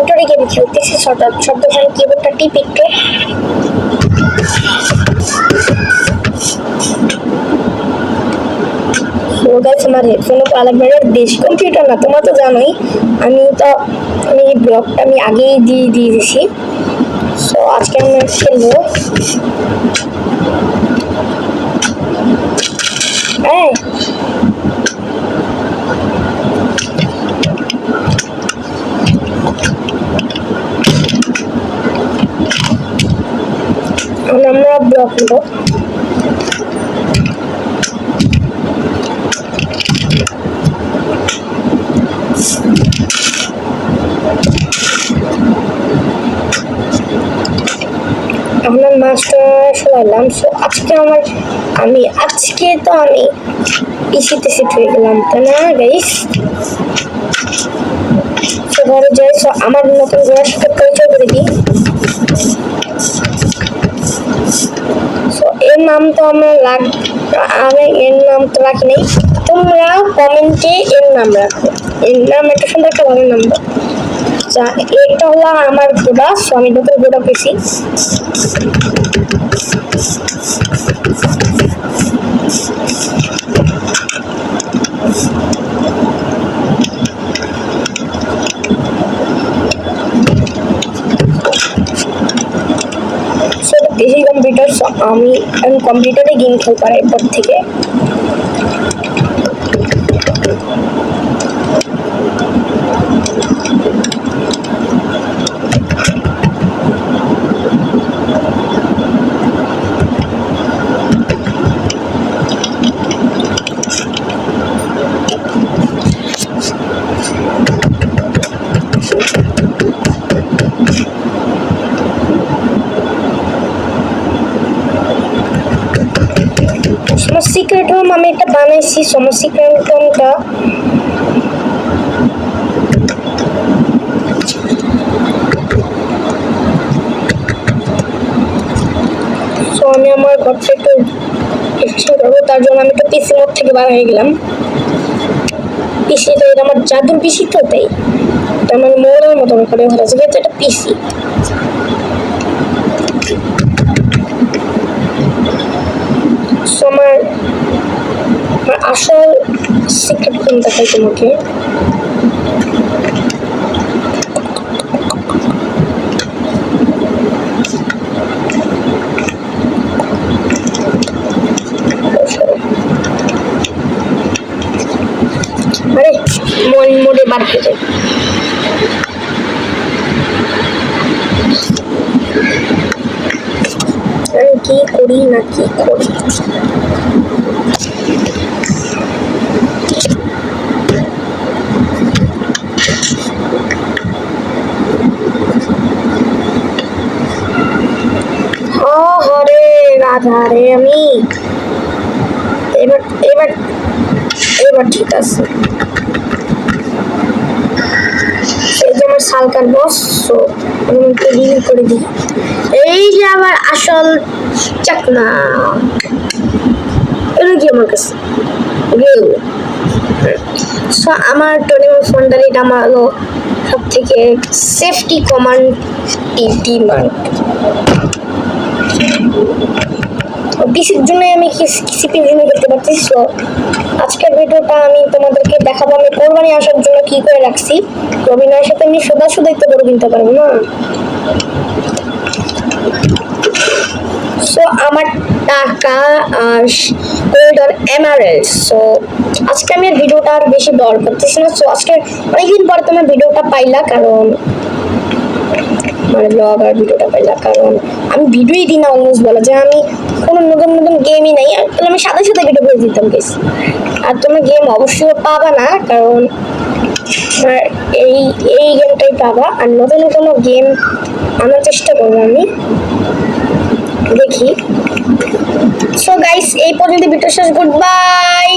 মনিটরে game খেলতেছি, শব্দখানে কিবোর্ডটা টিপে একটু। আমার হেডফোন আলাদা দেশ কম্পিউটার না, তোমরা তো জানোই। আমি এই ব্লগটা আমি আগেই দিয়ে দিয়েছি। সো আজকে আমরা খেলবো। হ্যাঁ, আমরা ব্লক নেব। আমরা মাস্টার ফেলালাম। সো আজকে আমি পিসিতে সেট হয়ে গেলাম, তাই না গাইস? সো ঘরে যাই। সো আমার নতুন ঘোড়ার সাথে পরিচয় করে দিই। সো এর নাম তো আমি এর নাম তো রাখি নাই। তোমরা কমেন্টে এর নাম রাখো। এর নাম একটা সুন্দর একটা ভালো নাম দাও। এটা হলো আমার ঘোড়া। সো আমি নতুন ঘোড়া পেয়েছি। দেশি কম্পিউটার। আমি কম্পিউটারে গেম খেলতে পারি এরপর থেকে। সিক্রেট রুম আমি একটা বানাইছি। সিক্রেট রুমটা আমি আমার ঘরটা একটু এক্সটেন্ড করবো। তার জন্য আমি একটা পিসি মোড থেকে বার হয়ে গেলাম। পিসিটা এটা আমার জাদুর পিসি, তো তাই আমার মোড়ের মতন করে ঘর আছে, যেহেতু এটা পিসি। আমার আসল সিক্রেট রুম দেখাই তোমাকে। আরে মোড়ে বার হয়ে যায়। আমি কি করি না কি করি। হরে রাধা রে, আমি এবার এবার এবার ঠিক আছে। এই যে আমার শাল কাটবো। সো আমি রিভিউ করে দিই। এই যে আমার আসল চাকনা, এটা কি আমার কাছে সো আমার টোনিমো ফোনটা এটা আমার হলো সব থেকে সেফটি কমান্ড পিসির জন্য আমি সিপি জন্য করতে পারছি। সো আজকের ভিডিওটা আমি তোমাদেরকে দেখাবো আমি কোরবানি আসার জন্য কি করে রাখছি। রবিনার সাথে আমি সোজাসুজি তো গরু কিনতে পারবো না। সো আমার টাকা গোল্ড আর এমারেল্ড। সো আজকে আমি আর ভিডিওটা আর বেশি বড় করতেছি না। সো আজকে অনেকদিন পরে তোমার ভিডিওটা পাইলা, কারণ মানে ব্লগ আর ভিডিওটা পাইলা, কারণ আমি ভিডিওই দিই না অলমোস্ট বলা যায়। আমি কোনো নতুন নতুন গেমই নাই, আর তাহলে আমি সাথে সাথে ভিডিও করে দিতাম গেছি। আর তোমরা গেম অবশ্যই পাবা না, কারণ এই গেমটাই পাবা। আর নতুন কোনো গেম আনার চেষ্টা করবো আমি, দেখি। সো গাইস, এই পর্যন্ত ভিডিও শেষ। Good bye.